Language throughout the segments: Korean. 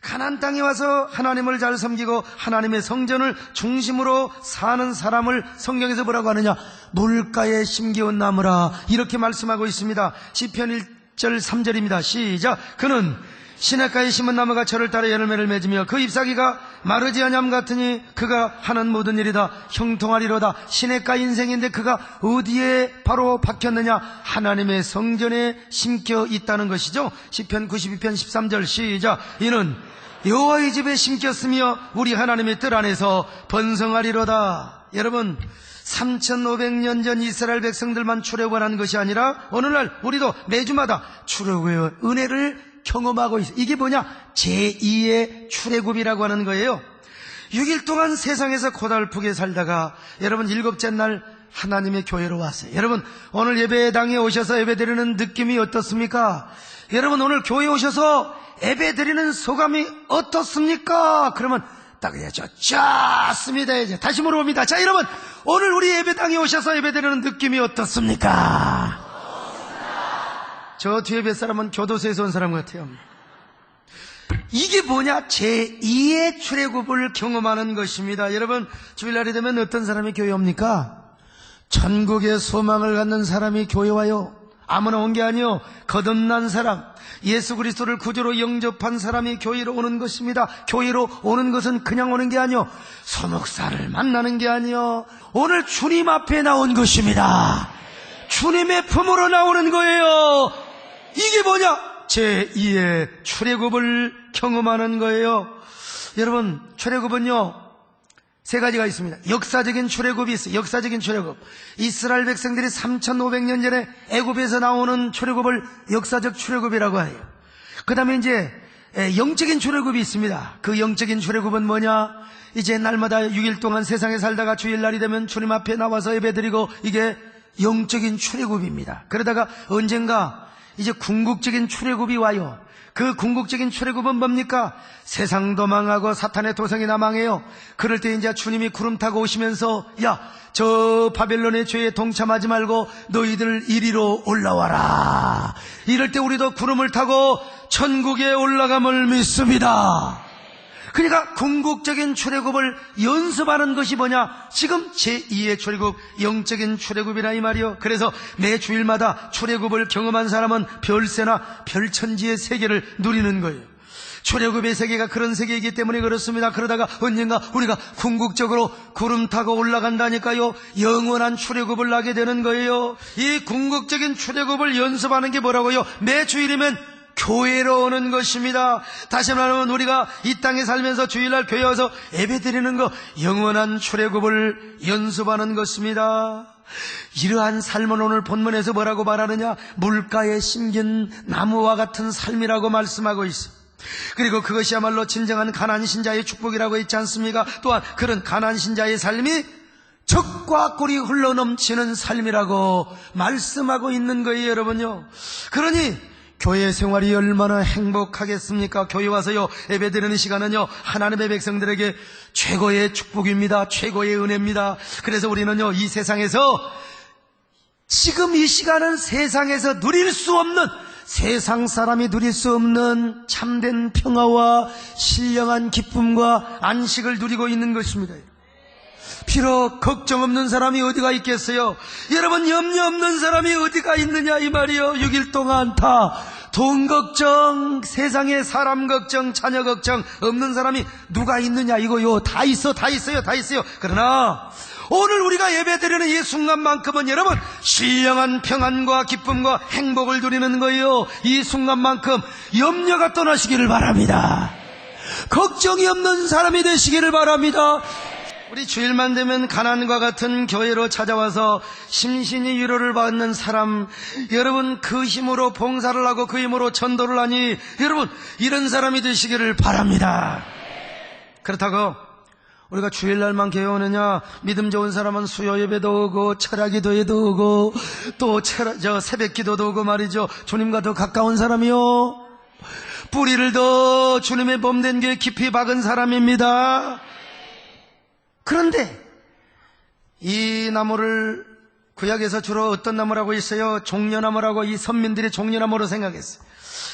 가나안 땅에 와서 하나님을 잘 섬기고 하나님의 성전을 중심으로 사는 사람을 성경에서 뭐라고 하느냐? 물가에 심기운 나무라, 이렇게 말씀하고 있습니다. 시편 1절 3절입니다. 시작. 그는 시냇가에 심은 나무가 철을 따라 열매를 맺으며 그 잎사귀가 마르지 아니함 같으니 그가 하는 모든 일이 다 형통하리로다. 시냇가 인생인데 그가 어디에 바로 박혔느냐? 하나님의 성전에 심겨 있다는 것이죠. 시편 92편 13절 시작. 이는 여호와의 집에 심겼으며 우리 하나님의 뜰 안에서 번성하리로다. 여러분, 3500년 전 이스라엘 백성들만 출애굽을 한 것이 아니라 오늘날 우리도 매주마다 출애굽의 은혜를 경험하고 있어요. 이게 뭐냐? 제2의 출애굽이라고 하는 거예요. 6일 동안 세상에서 고달프게 살다가 여러분 7째 날 하나님의 교회로 왔어요. 여러분, 오늘 예배당에 오셔서 예배드리는 느낌이 어떻습니까? 여러분, 오늘 교회에 오셔서 예배드리는 소감이 어떻습니까? 그러면 딱 해야죠. 좋습니다. 이제 다시 물어봅니다. 자, 여러분, 오늘 우리 예배당에 오셔서 예배드리는 느낌이 어떻습니까? 저 뒤에 몇 사람은 교도소에서 온 사람 같아요. 이게 뭐냐? 제2의 출애굽을 경험하는 것입니다. 여러분, 주일날이 되면 어떤 사람이 교회 옵니까? 천국의 소망을 갖는 사람이 교회 와요. 아무나 온 게 아니요, 거듭난 사람, 예수 그리스도를 구주로 영접한 사람이 교회로 오는 것입니다. 교회로 오는 것은 그냥 오는 게 아니요, 소목사를 만나는 게 아니요, 오늘 주님 앞에 나온 것입니다. 주님의 품으로 나오는 거예요. 이게 뭐냐? 제2의 출애굽을 경험하는 거예요. 여러분, 출애굽은요, 세 가지가 있습니다. 역사적인 출애굽이 있어요. 역사적인 출애굽. 이스라엘 백성들이 3500년 전에 애굽에서 나오는 출애굽을 역사적 출애굽이라고 해요. 그 다음에 이제 영적인 출애굽이 있습니다. 그 영적인 출애굽은 뭐냐? 이제 날마다 6일 동안 세상에 살다가 주일날이 되면 주님 앞에 나와서 예배드리고, 이게 영적인 출애굽입니다. 그러다가 언젠가 이제 궁극적인 출애굽이 와요. 그 궁극적인 출애굽은 뭡니까? 세상도 망하고 사탄의 도성이나 망해요. 그럴 때 이제 주님이 구름 타고 오시면서, 야, 저 바벨론의 죄에 동참하지 말고 너희들 이리로 올라와라. 이럴 때 우리도 구름을 타고 천국에 올라감을 믿습니다. 그러니까 궁극적인 출애굽을 연습하는 것이 뭐냐? 지금 제2의 출애굽, 영적인 출애굽이라 이 말이요. 그래서 매 주일마다 출애굽을 경험한 사람은 별세나 별천지의 세계를 누리는 거예요. 출애굽의 세계가 그런 세계이기 때문에 그렇습니다. 그러다가 언젠가 우리가 궁극적으로 구름 타고 올라간다니까요. 영원한 출애굽을 하게 되는 거예요. 이 궁극적인 출애굽을 연습하는 게 뭐라고요? 매 주일이면 교회로 오는 것입니다. 다시 말하면 우리가 이 땅에 살면서 주일날 교회 와서 예배드리는 거, 영원한 출애굽을 연습하는 것입니다. 이러한 삶은 오늘 본문에서 뭐라고 말하느냐? 물가에 심긴 나무와 같은 삶이라고 말씀하고 있어요. 그리고 그것이야말로 진정한 가나안 신자의 축복이라고 했지 않습니까? 또한 그런 가나안 신자의 삶이 적과 꿀이 흘러넘치는 삶이라고 말씀하고 있는 거예요, 여러분요. 그러니 교회 생활이 얼마나 행복하겠습니까? 교회 와서요, 예배드리는 시간은요, 하나님의 백성들에게 최고의 축복입니다. 최고의 은혜입니다. 그래서 우리는요, 이 세상에서, 지금 이 시간은 세상에서 누릴 수 없는, 세상 사람이 누릴 수 없는 참된 평화와 신령한 기쁨과 안식을 누리고 있는 것입니다. 비록 걱정 없는 사람이 어디가 있겠어요? 여러분, 염려 없는 사람이 어디가 있느냐 이 말이요. 6일 동안 다 돈 걱정, 세상에 사람 걱정, 자녀 걱정 없는 사람이 누가 있느냐 이거요. 다 있어요. 그러나 오늘 우리가 예배드리는 이 순간만큼은 여러분, 신령한 평안과 기쁨과 행복을 누리는 거예요. 이 순간만큼 염려가 떠나시기를 바랍니다. 걱정이 없는 사람이 되시기를 바랍니다. 우리 주일만 되면 가나안과 같은 교회로 찾아와서 심신이 위로를 받는 사람, 여러분, 그 힘으로 봉사를 하고 그 힘으로 전도를 하니 여러분, 이런 사람이 되시기를 바랍니다. 그렇다고 우리가 주일날만 교회 오느냐? 믿음 좋은 사람은 수요 예배도 오고 철야 기도에도 오고 또 새벽 기도도 오고 말이죠. 주님과 더 가까운 사람이요, 뿌리를 더 주님의 몸된 교회에 깊이 박은 사람입니다. 그런데 이 나무를 구약에서 주로 어떤 나무라고 했어요? 종려나무라고 이 선민들이 종려나무로 생각했어요.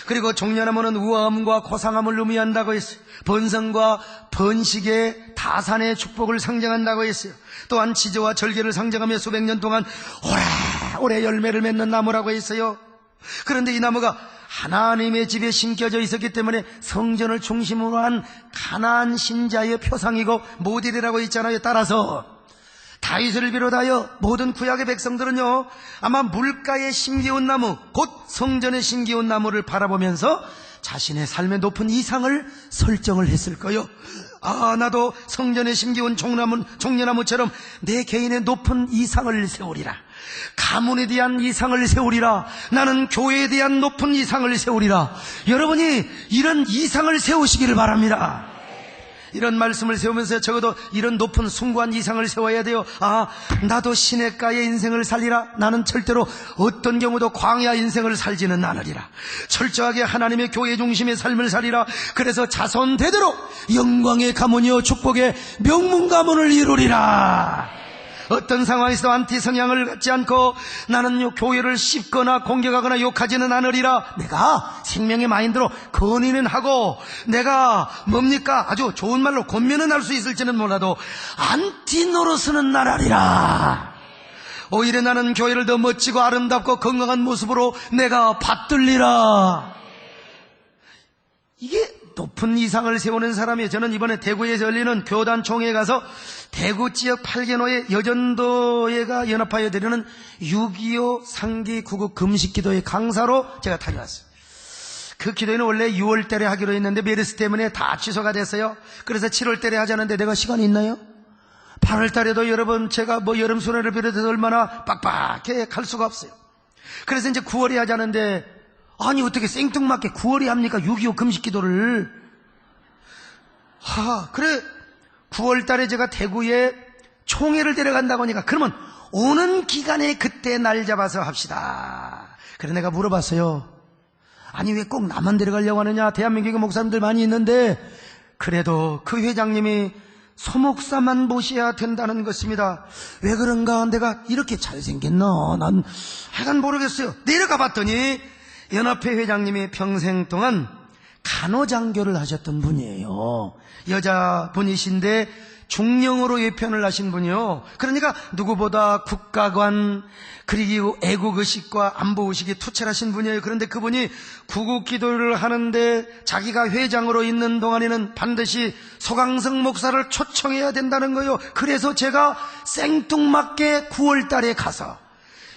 그리고 종려나무는 우아함과 고상함을 의미한다고 했어요. 번성과 번식의 다산의 축복을 상징한다고 했어요. 또한 지저와 절개를 상징하며 수백 년 동안 오래 열매를 맺는 나무라고 했어요. 그런데 이 나무가 하나님의 집에 심겨져 있었기 때문에 성전을 중심으로 한 가나안 신자의 표상이고 모델이라고 했잖아요. 따라서 다윗을 비롯하여 모든 구약의 백성들은요, 아마 물가에 심기운 나무, 곧 성전에 심기운 나무를 바라보면서 자신의 삶의 높은 이상을 설정을 했을 거요. 나도 성전에 심기운 종려나무처럼 내 개인의 높은 이상을 세우리라. 가문에 대한 이상을 세우리라. 나는 교회에 대한 높은 이상을 세우리라. 여러분이 이런 이상을 세우시기를 바랍니다. 이런 말씀을 세우면서 적어도 이런 높은 숭고한 이상을 세워야 돼요. 나도 시냇가의 인생을 살리라. 나는 절대로 어떤 경우도 광야 인생을 살지는 않으리라. 철저하게 하나님의 교회 중심의 삶을 살리라. 그래서 자손 대대로 영광의 가문이요 축복의 명문 가문을 이루리라. 어떤 상황에서도 안티 성향을 갖지 않고 나는 교회를 씹거나 공격하거나 욕하지는 않으리라. 내가 생명의 마인드로 건의는 하고 내가 뭡니까 아주 좋은 말로 권면은 할 수 있을지는 몰라도 안티 노릇은 나라리라. 오히려 나는 교회를 더 멋지고 아름답고 건강한 모습으로 내가 받들리라. 이게 높은 이상을 세우는 사람이에요. 저는 이번에 대구에서 열리는 교단 총회에 가서 대구 지역 8개노의 여전도회가 연합하여 드리는 6.25 상기 구국 금식기도회 강사로 제가 다녀왔어요. 그 기도회는 원래 6월달에 하기로 했는데 메르스 때문에 다 취소가 됐어요. 그래서 7월달에 하자는데 내가 시간이 있나요? 8월달에도 여러분 제가 여름 수련을 비롯해서 얼마나 빡빡해 갈 수가 없어요. 그래서 이제 9월에 하자는데 아니 어떻게 생뚱맞게 9월에 합니까? 6.25 금식기도를. 그래 9월달에 제가 대구에 총회를 데려간다고 하니까 그러면 오는 기간에 그때 날 잡아서 합시다. 그래 내가 물어봤어요. 아니 왜 꼭 나만 데려가려고 하느냐? 대한민국에 목사님들 많이 있는데. 그래도 그 회장님이 소목사만 모셔야 된다는 것입니다. 왜 그런가? 내가 이렇게 잘생겼나? 난 하여간 모르겠어요. 내려가 봤더니 연합회 회장님이 평생 동안 간호장교를 하셨던 분이에요. 여자분이신데 중령으로 예편을 하신 분이요. 그러니까 누구보다 국가관 그리고 애국의식과 안보의식이 투철하신 분이에요. 그런데 그분이 구국기도를 하는데 자기가 회장으로 있는 동안에는 반드시 소강성 목사를 초청해야 된다는 거예요. 그래서 제가 생뚱맞게 9월달에 가서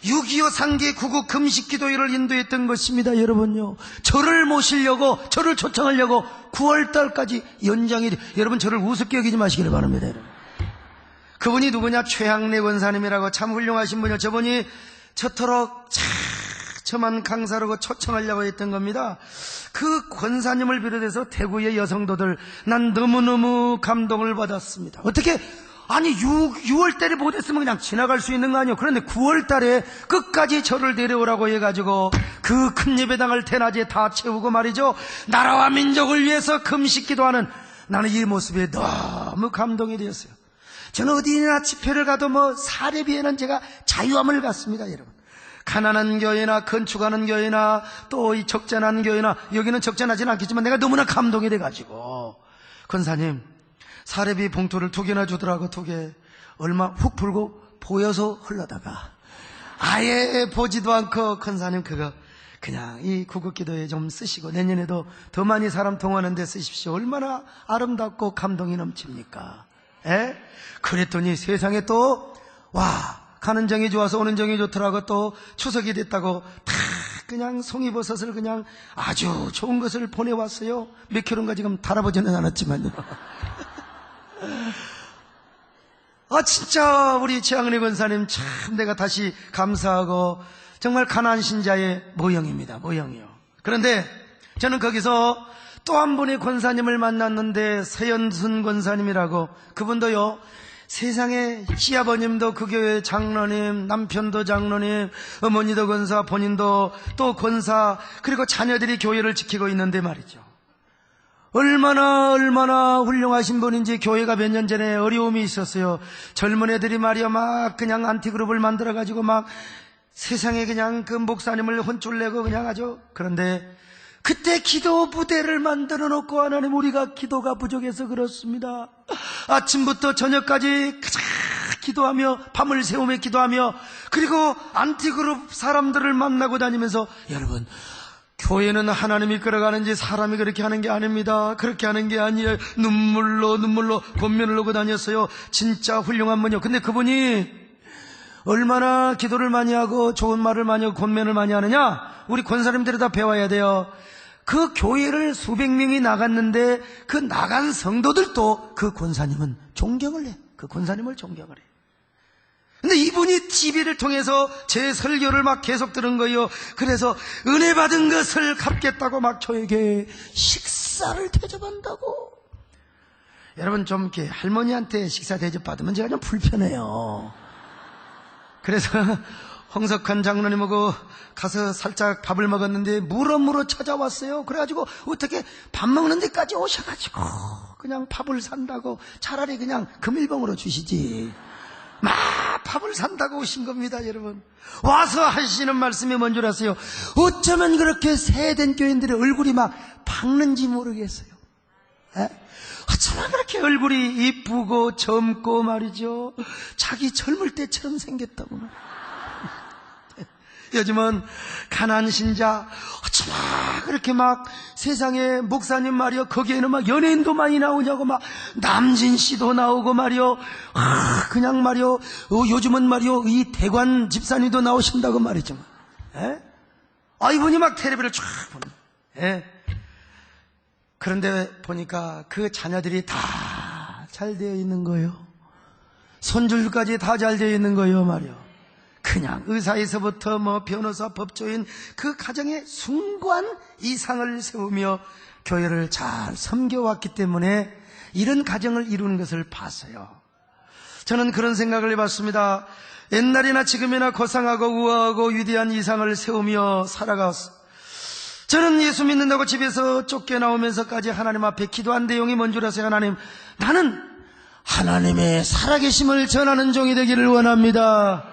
6.25 상기 구국 금식기도회를 인도했던 것입니다. 여러분요, 저를 모시려고 저를 초청하려고 9월달까지 연장이 여러분 저를 우습게 여기지 마시기를 바랍니다. 여러분. 그분이 누구냐? 최학래 권사님이라고 참 훌륭하신 분이요. 저분이 저토록 처만 강사라고 초청하려고 했던 겁니다. 그 권사님을 비롯해서 대구의 여성도들 난 너무너무 감동을 받았습니다. 어떻게 아니 6월달에 못했으면 그냥 지나갈 수 있는 거 아니에요. 그런데 9월달에 끝까지 저를 데려오라고 해가지고 그 큰 예배당을 대낮에 다 채우고 말이죠, 나라와 민족을 위해서 금식기도하는 나는 이 모습에 너무 감동이 되었어요. 저는 어디나 집회를 가도 사례비에는 제가 자유함을 갖습니다. 여러분, 가난한 교회나 건축하는 교회나 또 이 적잖은 교회나 여기는 적잖하지는 않겠지만 내가 너무나 감동이 돼가지고 권사님 사례비 봉투를 2개나 주더라고. 2개 얼마 훅 불고 보여서 흘러다가 아예 보지도 않고 권사님 그거 그냥 이 구국기도에 좀 쓰시고 내년에도 더 많이 사람 통하는 데 쓰십시오. 얼마나 아름답고 감동이 넘칩니까? 에? 그랬더니 세상에 또 가는 정이 좋아서 오는 정이 좋더라고. 또 추석이 됐다고 다 그냥 송이버섯을 그냥 아주 좋은 것을 보내왔어요. 몇 킬로인가 지금 달아보지는 않았지만요. 진짜 우리 최학래 권사님 참 내가 다시 감사하고 정말 가난한 신자의 모형입니다. 모형이요. 그런데 저는 거기서 또 한 분의 권사님을 만났는데 서연순 권사님이라고, 그분도요 세상에 시아버님도 그 교회 장로님, 남편도 장로님, 어머니도 권사, 본인도 또 권사, 그리고 자녀들이 교회를 지키고 있는데 말이죠, 얼마나 훌륭하신 분인지. 교회가 몇 년 전에 어려움이 있었어요. 젊은 애들이 말이야 막 그냥 안티그룹을 만들어가지고 막 세상에 그냥 그 목사님을 혼쭐내고 그냥 아주. 그런데 그때 기도 부대를 만들어 놓고 하나님 우리가 기도가 부족해서 그렇습니다. 아침부터 저녁까지 기도하며 밤을 새우며 기도하며 그리고 안티그룹 사람들을 만나고 다니면서 여러분 교회는 하나님이 끌어가는지 사람이 그렇게 하는 게 아닙니다. 그렇게 하는 게 아니에요. 눈물로 권면을 하고 다녔어요. 진짜 훌륭한 분이요. 근데 그분이 얼마나 기도를 많이 하고 좋은 말을 많이 하고 권면을 많이 하느냐? 우리 권사님들이 다 배워야 돼요. 그 교회를 수백 명이 나갔는데 그 나간 성도들도 그 권사님은 존경을 해. 그 권사님을 존경을 해. 근데 이분이 TV를 통해서 제 설교를 막 계속 들은 거예요. 그래서 은혜 받은 것을 갚겠다고 막 저에게 식사를 대접한다고. 여러분 좀 이렇게 할머니한테 식사 대접 받으면 제가 좀 불편해요. 그래서 홍석환 장로님하고 가서 살짝 밥을 먹었는데 물어 찾아왔어요. 그래가지고 어떻게 밥 먹는 데까지 오셔가지고 그냥 밥을 산다고 차라리 그냥 금일봉으로 주시지. 막 밥을 산다고 오신 겁니다, 여러분. 와서 하시는 말씀이 뭔 줄 아세요? 어쩌면 그렇게 세된 교인들의 얼굴이 막 밝는지 모르겠어요. 에? 어쩌면 그렇게 얼굴이 이쁘고 젊고 말이죠. 자기 젊을 때처럼 생겼다고. 요즘은 가난 신자 어쩌면 그렇게 막 세상에 목사님 말이요 거기에는 막 연예인도 많이 나오냐고 막 남진 씨도 나오고 말이요 그냥 말이요 요즘은 말이요 이 대관 집사님도 나오신다고 말이죠. 이분이 막 텔레비를 쫙 보는. 그런데 보니까 그 자녀들이 다 잘 되어 있는 거예요. 손주들까지 다 잘 되어 있는 거예요 말이요. 그냥 의사에서부터 뭐 변호사, 법조인 그 가정의 숭고한 이상을 세우며 교회를 잘 섬겨왔기 때문에 이런 가정을 이루는 것을 봤어요. 저는 그런 생각을 해봤습니다. 옛날이나 지금이나 고상하고 우아하고 위대한 이상을 세우며 살아갔어. 저는 예수 믿는다고 집에서 쫓겨나오면서까지 하나님 앞에 기도한 내용이 뭔 줄 아세요? 하나님, 나는 하나님의 살아계심을 전하는 종이 되기를 원합니다.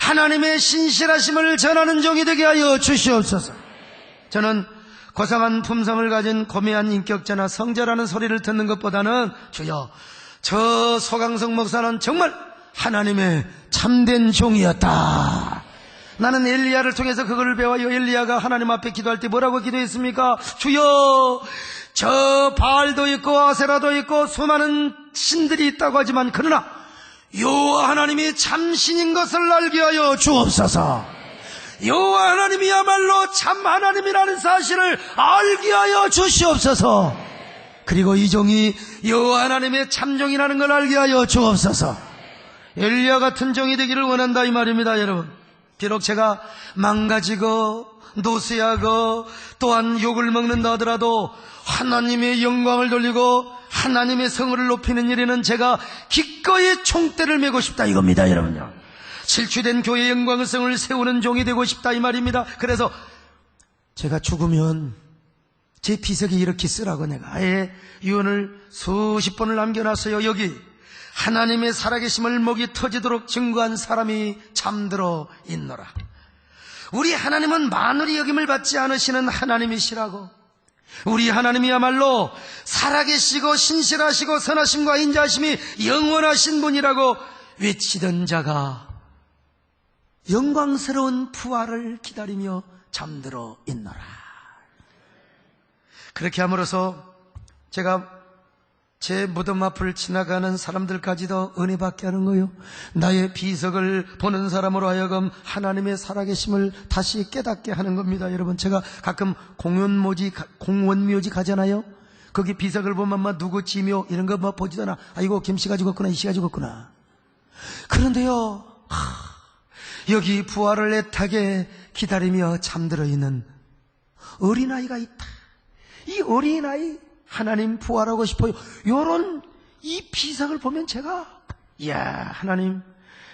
하나님의 신실하심을 전하는 종이 되게 하여 주시옵소서. 저는 고상한 품성을 가진 고매한 인격자나 성자라는 소리를 듣는 것보다는 주여, 저 소강성 목사는 정말 하나님의 참된 종이었다. 나는 엘리야를 통해서 그걸 배워요. 엘리야가 하나님 앞에 기도할 때 뭐라고 기도했습니까? 주여, 저 바알도 있고 아세라도 있고 수많은 신들이 있다고 하지만 그러나 여호와 하나님이 참신인 것을 알게 하여 주옵소서. 여호와 하나님이야말로 참 하나님이라는 사실을 알게 하여 주시옵소서. 그리고 이 종이 여호와 하나님의 참종이라는 걸 알게 하여 주옵소서. 엘리야 같은 종이 되기를 원한다 이 말입니다. 여러분, 비록 제가 망가지고 노쇠하고 또한 욕을 먹는다 하더라도 하나님의 영광을 돌리고 하나님의 성을 높이는 일에는 제가 기꺼이 총대를 메고 싶다 이겁니다. 여러분요, 실추된 교회의 영광성을 세우는 종이 되고 싶다 이 말입니다. 그래서 제가 죽으면 제 비석이 이렇게 쓰라고 내가 아예 유언을 수십 번을 남겨놨어요. 여기 하나님의 살아계심을 목이 터지도록 증거한 사람이 잠들어 있노라. 우리 하나님은 만물이 여김을 받지 않으시는 하나님이시라고. 우리 하나님이야말로 살아계시고 신실하시고 선하심과 인자하심이 영원하신 분이라고 외치던 자가 영광스러운 부활을 기다리며 잠들어 있노라. 그렇게 함으로써 제가 제 무덤 앞을 지나가는 사람들까지도 은혜 받게 하는 거예요. 나의 비석을 보는 사람으로 하여금 하나님의 살아계심을 다시 깨닫게 하는 겁니다. 여러분, 제가 가끔 공원묘지 가잖아요. 거기 비석을 보면 막 누구 지묘 이런 거 뭐 보지도 않아. 아이고 김씨가 죽었구나, 이씨가 죽었구나. 그런데요, 여기 부활을 애타게 기다리며 잠들어 있는 어린아이가 있다. 이 어린아이 하나님 부활하고 싶어요. 요런 이 비석을 보면 제가 이야, 하나님,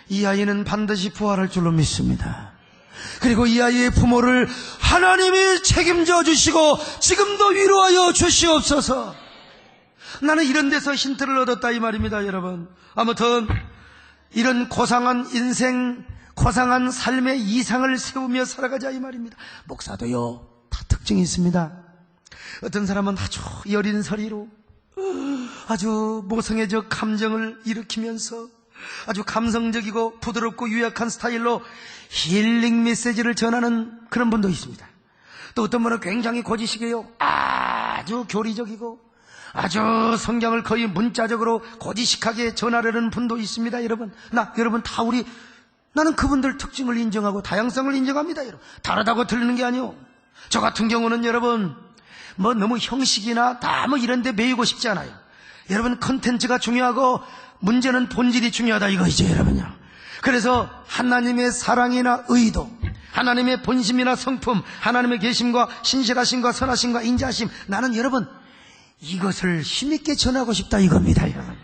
이 아이는 반드시 부활할 줄로 믿습니다. 그리고 이 아이의 부모를 하나님이 책임져 주시고 지금도 위로하여 주시옵소서. 나는 이런 데서 힌트를 얻었다 이 말입니다. 여러분, 아무튼 이런 고상한 인생, 고상한 삶의 이상을 세우며 살아가자 이 말입니다. 목사도요, 다 특징이 있습니다. 어떤 사람은 아주 여린 소리로 아주 모성애적 감정을 일으키면서 아주 감성적이고 부드럽고 유약한 스타일로 힐링 메시지를 전하는 그런 분도 있습니다. 또 어떤 분은 굉장히 고지식이에요. 아주 교리적이고 아주 성경을 거의 문자적으로 고지식하게 전하려는 분도 있습니다. 여러분 다 나는 그분들 특징을 인정하고 다양성을 인정합니다. 여러분 다르다고 틀리는 게 아니요. 저 같은 경우는 여러분 너무 형식이나 다 이런 데 매이고 싶지 않아요. 여러분 컨텐츠가 중요하고 문제는 본질이 중요하다 이거죠, 여러분요. 그래서 하나님의 사랑이나 의도, 하나님의 본심이나 성품, 하나님의 계심과 신실하심과 선하심과 인자하심, 나는 여러분 이것을 힘있게 전하고 싶다 이겁니다, 여러분.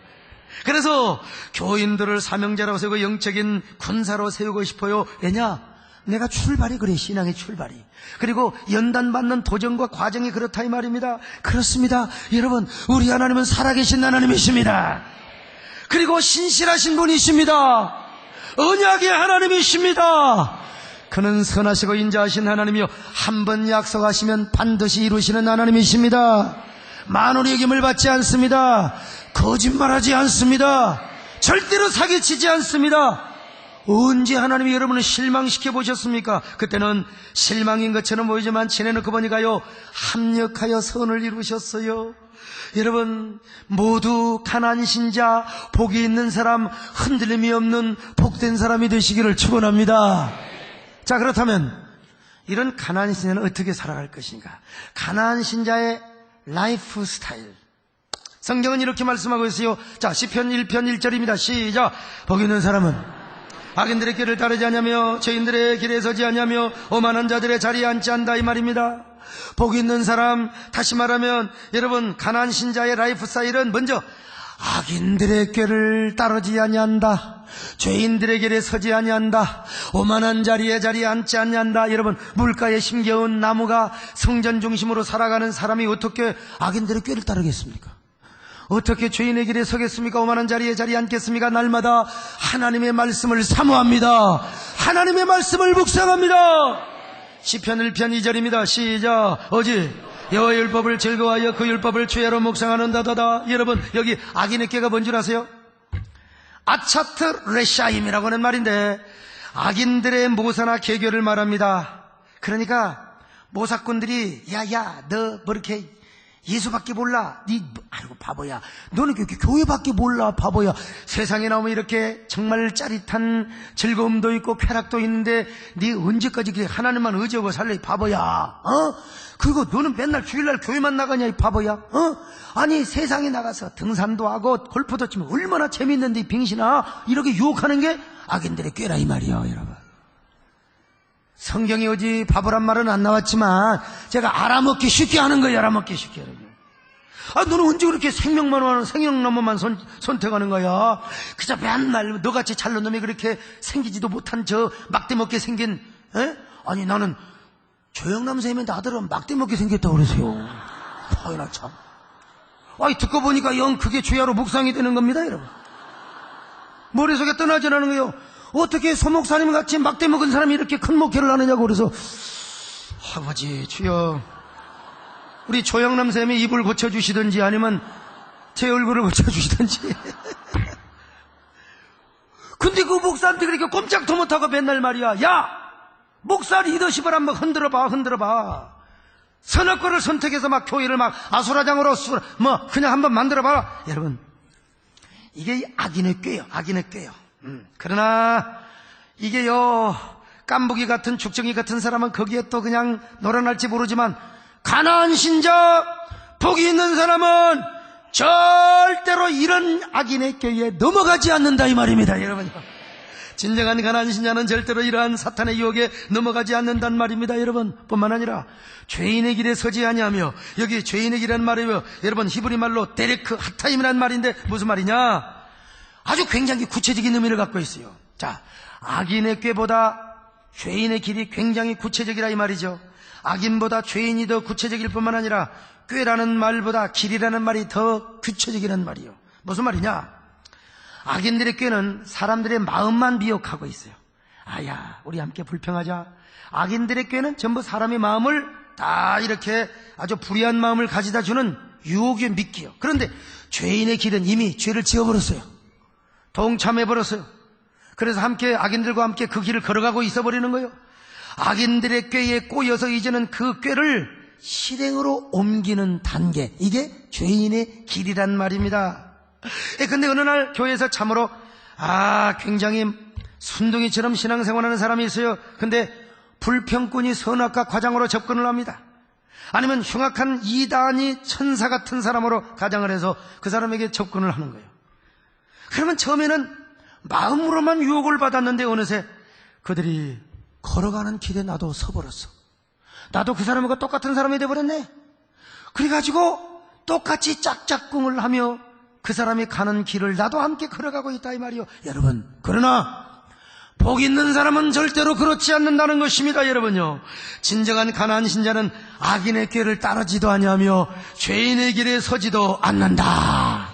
그래서 교인들을 사명자로 세우고 영적인 군사로 세우고 싶어요. 왜냐? 내가 출발이 그래, 신앙의 출발이. 그리고 연단받는 도전과 과정이 그렇다 이 말입니다. 그렇습니다. 여러분, 우리 하나님은 살아계신 하나님이십니다. 그리고 신실하신 분이십니다. 언약의 하나님이십니다. 그는 선하시고 인자하신 하나님이요 한 번 약속하시면 반드시 이루시는 하나님이십니다. 만원의 여김을 받지 않습니다. 거짓말하지 않습니다. 절대로 사기치지 않습니다. 언제 하나님이 여러분을 실망시켜 보셨습니까? 그때는 실망인 것처럼 보이지만 지내놓고 보니까요 합력하여 선을 이루셨어요. 여러분 모두 가난한 신자, 복이 있는 사람, 흔들림이 없는 복된 사람이 되시기를 축원합니다. 자, 그렇다면 이런 가난한 신자는 어떻게 살아갈 것인가? 가난한 신자의 라이프 스타일, 성경은 이렇게 말씀하고 있어요. 자, 시편 1편 1절입니다. 시작. 복 있는 사람은 악인들의 길을 따르지 않으며 죄인들의 길에 서지 않으며 오만한 자들의 자리에 앉지 않는다 이 말입니다. 복 있는 사람, 다시 말하면 여러분 가난한 신자의 라이프 스타일은 먼저 악인들의 꾀를 따르지 아니한다, 죄인들의 길에 서지 아니한다, 오만한 자리에 앉지 아니한다. 여러분 물가에 심겨운 나무가 성전 중심으로 살아가는 사람이 어떻게 악인들의 꾀를 따르겠습니까? 어떻게 죄인의 길에 서겠습니까? 오만한 자리에 앉겠습니까? 날마다 하나님의 말씀을 사모합니다. 하나님의 말씀을 묵상합니다. 시편 1편 2절입니다. 시작. 오직 여호와의 율법을 즐거워하여 그 율법을 주야로 묵상하는다다다. 여러분 여기 악인의 꾀가 뭔 줄 아세요? 아차트 레샤임이라고 하는 말인데 악인들의 모사나 계교를 말합니다. 그러니까 모사꾼들이 야야 너 뭐 이렇게 예수밖에 몰라, 아이고 바보야, 너는 교회밖에 몰라 바보야. 세상에 나오면 이렇게 정말 짜릿한 즐거움도 있고 쾌락도 있는데 네 언제까지 하나님만 의지하고 살래 바보야. 그리고 너는 맨날 주일날 교회만 나가냐 이 바보야. 아니 세상에 나가서 등산도 하고 골프도 치면 얼마나 재밌는데 이 빙신아. 이렇게 유혹하는 게 악인들의 꾀라 이 말이에요. 여러분 성경에 오지 바보란 말은 안 나왔지만 제가 알아먹기 쉽게 하는 거예요. 알아먹기 쉽게 하는 거예요. 너는 언제 그렇게 생명나무만 선택하는 거야? 그저 맨날 너같이 잘난 놈이 그렇게 생기지도 못한 저 막대먹게 생긴 아니 나는 조영남 선생님한테 아들은 막대먹게 생겼다고 그러세요. 아이나 참. 듣고 보니까 영 그게 주야로 묵상이 되는 겁니다. 여러분 머릿속에 떠나지 않는 거예요. 어떻게 소목사님 같이 막대 먹은 사람이 이렇게 큰 목회를 하느냐고. 그래서 아버지 주여 우리 조영남 쌤이 입을 고쳐주시든지 아니면 제 얼굴을 고쳐주시든지. 근데 그 목사한테 그렇게 꼼짝도 못하고 맨날 말이야, 야 목사 리더십을 한번 흔들어봐. 선악과를 선택해서 막 교회를 막 아수라장으로 그냥 한번 만들어봐. 여러분 이게 악인의 꾀요. 악인의 꾀요. 그러나 이게요 깐부기 같은 죽정이 같은 사람은 거기에 또 그냥 놀아날지 모르지만 가난한 신자, 복이 있는 사람은 절대로 이런 악인의 꾀에 넘어가지 않는다 이 말입니다. 여러분 진정한 가난한 신자는 절대로 이러한 사탄의 유혹에 넘어가지 않는단 말입니다. 여러분 뿐만 아니라 죄인의 길에 서지 아니하며, 여기 죄인의 길이라는 말이에요. 여러분 히브리 말로 데레크 하타임이라는 말인데 무슨 말이냐, 아주 굉장히 구체적인 의미를 갖고 있어요. 자, 악인의 꾀보다 죄인의 길이 굉장히 구체적이라 이 말이죠. 악인보다 죄인이 더 구체적일 뿐만 아니라 꾀라는 말보다 길이라는 말이 더 구체적이라는 말이에요. 무슨 말이냐, 악인들의 꾀는 사람들의 마음만 미혹하고 있어요. 아야 우리 함께 불평하자. 악인들의 꾀는 전부 사람의 마음을 다 이렇게 아주 불의한 마음을 가져다 주는 유혹에 믿기요. 그런데 죄인의 길은 이미 죄를 지어버렸어요. 동참해버렸어요. 그래서 함께 악인들과 함께 그 길을 걸어가고 있어버리는 거예요. 악인들의 꾀에 꼬여서 이제는 그 꾀를 실행으로 옮기는 단계, 이게 죄인의 길이란 말입니다. 근데 어느 날 교회에서 참으로 굉장히 순둥이처럼 신앙생활하는 사람이 있어요. 근데 불평꾼이 선악과 과장으로 접근을 합니다. 아니면 흉악한 이단이 천사 같은 사람으로 가장을 해서 그 사람에게 접근을 하는 거예요. 그러면 처음에는 마음으로만 유혹을 받았는데 어느새 그들이 걸어가는 길에 나도 서버렸어. 나도 그 사람과 똑같은 사람이 돼버렸네. 그래가지고 똑같이 짝짝꿍을 하며 그 사람이 가는 길을 나도 함께 걸어가고 있다 이 말이요. 여러분, 그러나 복 있는 사람은 절대로 그렇지 않는다는 것입니다. 여러분요, 진정한 가나안 신자는 악인의 꾀를 따르지도 아니하며 죄인의 길에 서지도 않는다.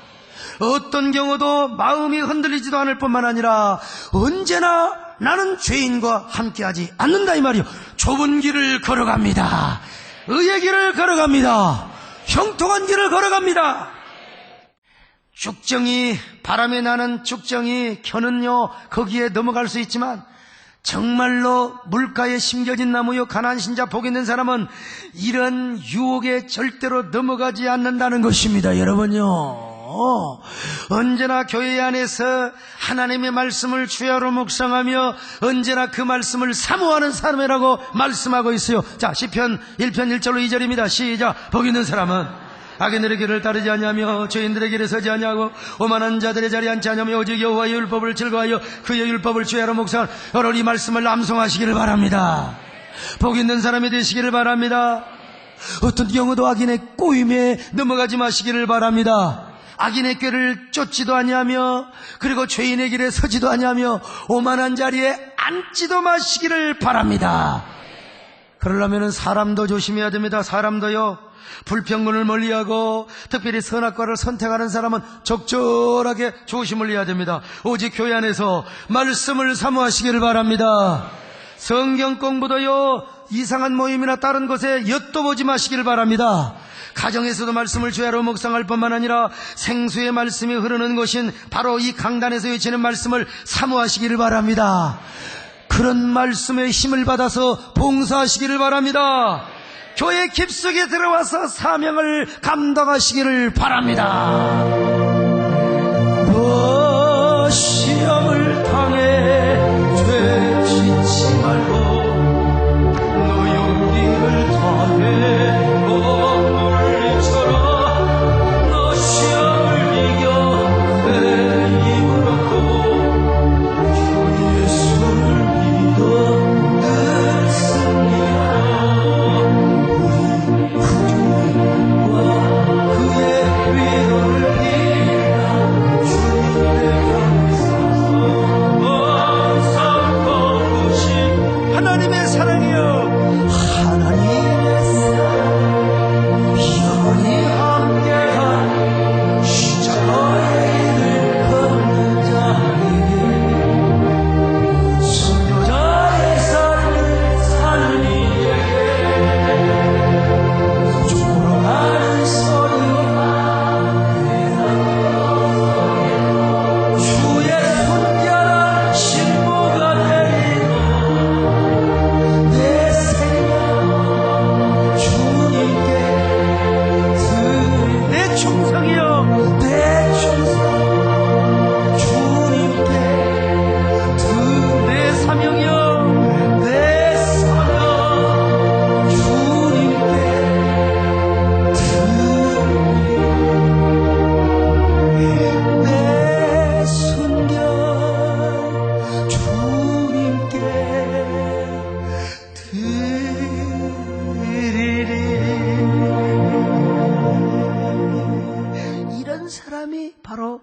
어떤 경우도 마음이 흔들리지도 않을 뿐만 아니라 언제나 나는 죄인과 함께하지 않는다 이 말이요. 좁은 길을 걸어갑니다. 의의 길을 걸어갑니다. 형통한 길을 걸어갑니다. 죽정이, 바람에 나는 죽정이 켜는요, 거기에 넘어갈 수 있지만 정말로 물가에 심겨진 나무요, 가나안 신자 복 있는 사람은 이런 유혹에 절대로 넘어가지 않는다는 것입니다. 여러분요, 언제나 교회 안에서 하나님의 말씀을 주야로 묵상하며 언제나 그 말씀을 사모하는 사람이라고 말씀하고 있어요. 자, 시편 1편 1절로 2절입니다. 시작. 복 있는 사람은 악인들의 길을 따르지 아니하며 죄인들의 길에 서지 아니하고 오만한 자들의 자리에 앉지 아니하며 오직 여호와의 율법을 즐거워하여 그의 율법을 주야로 묵상하는 여러분, 이 말씀을 암송하시기를 바랍니다. 복 있는 사람이 되시기를 바랍니다. 어떤 경우도 악인의 꼬임에 넘어가지 마시기를 바랍니다. 악인의 꾀를 쫓지도 아니하며 그리고 죄인의 길에 서지도 아니하며 오만한 자리에 앉지도 마시기를 바랍니다. 그러려면 사람도 조심해야 됩니다. 사람도요, 불평군을 멀리하고 특별히 선악과를 선택하는 사람은 적절하게 조심을 해야 됩니다. 오직 교회 안에서 말씀을 사모하시기를 바랍니다. 성경 공부도요, 이상한 모임이나 다른 곳에 엿도보지 마시기를 바랍니다. 가정에서도 말씀을 주야로 묵상할 뿐만 아니라 생수의 말씀이 흐르는 곳인 바로 이 강단에서 외치는 말씀을 사모하시기를 바랍니다. 그런 말씀의 힘을 받아서 봉사하시기를 바랍니다. 교회 깊숙이 들어와서 사명을 감당하시기를 바랍니다. 너 시험을 당해 죄 짓지 말고 너 용기를 다해 너 시험을 이겨 내 힘을 얻고 주 예수를 믿어 늘 승리하라. 하나님의 사랑이여, 하나님의 사랑 영원히 함께한 십자가의 길을 걷는 자에게 순교자의 삶을 사는 이에게 죽어가는 소리와 주의 손자란 신부가 충성이여, 내 충성 주님께 내 사명이여, 내 사명 주님께 내 순결 주님께 사람이 바로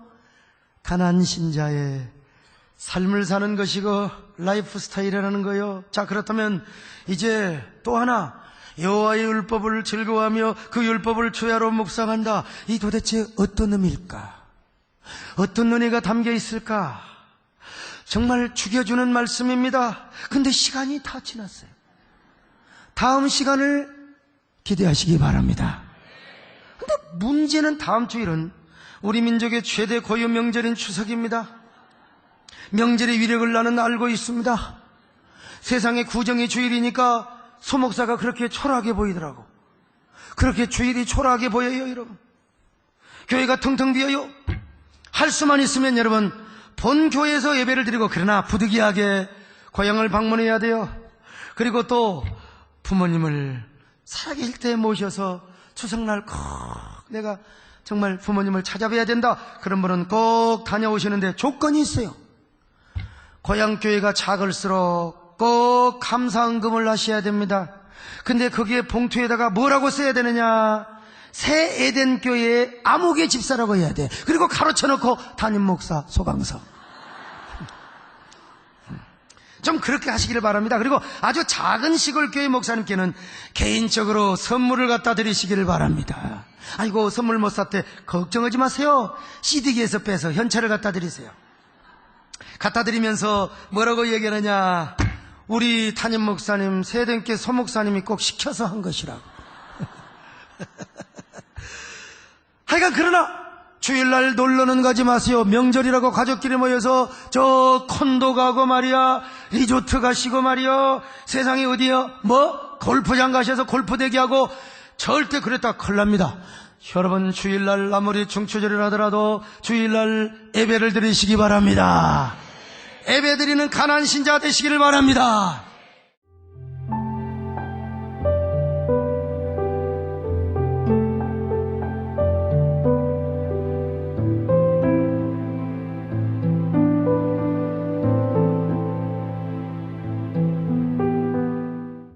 가나안 신자의 삶을 사는 것이고 라이프 스타일이라는 거예요. 자, 그렇다면 이제 또 하나, 여호와의 율법을 즐거워하며 그 율법을 주야로 묵상한다. 이 도대체 어떤 의미일까? 어떤 은혜가 담겨 있을까? 정말 죽여주는 말씀입니다. 근데 시간이 다 지났어요. 다음 시간을 기대하시기 바랍니다. 근데 문제는 다음 주일은 우리 민족의 최대 고유 명절인 추석입니다. 명절의 위력을 나는 알고 있습니다. 세상의 구정의 주일이니까 소목사가 그렇게 초라하게 보이더라고. 그렇게 주일이 초라하게 보여요, 여러분. 교회가 텅텅 비어요. 할 수만 있으면 여러분 본 교회에서 예배를 드리고, 그러나 부득이하게 고향을 방문해야 돼요. 그리고 또 부모님을 살아계실 때 모셔서 추석날 꼭 내가 정말 부모님을 찾아뵈야 된다, 그런 분은 꼭 다녀오시는데 조건이 있어요. 고향 교회가 작을수록 꼭 감사헌금을 하셔야 됩니다. 근데 거기에 봉투에다가 뭐라고 써야 되느냐? 새 에덴 교회의 암흑의 집사라고 해야 돼. 그리고 가로쳐놓고 담임 목사 소강서. 좀 그렇게 하시기를 바랍니다. 그리고 아주 작은 시골 교회 목사님께는 개인적으로 선물을 갖다 드리시기를 바랍니다. 아이고 선물 못 샀대, 걱정하지 마세요. CD기에서 빼서 현찰을 갖다 드리세요. 갖다 드리면서 뭐라고 얘기하느냐? 우리 담임 목사님, 세den께 소목사님이 꼭 시켜서 한 것이라고. 하여간 그러나 주일날 놀러는 가지 마세요. 명절이라고 가족끼리 모여서 저 콘도 가고 말이야, 리조트 가시고 말이야, 세상에 어디야, 뭐 골프장 가셔서 골프 대기하고, 절대 그랬다 큰일 납니다. 여러분 주일날 아무리 중추절이라더라도 주일날 예배를 드리시기 바랍니다. 예배 드리는 가난 신자 되시기를 바랍니다.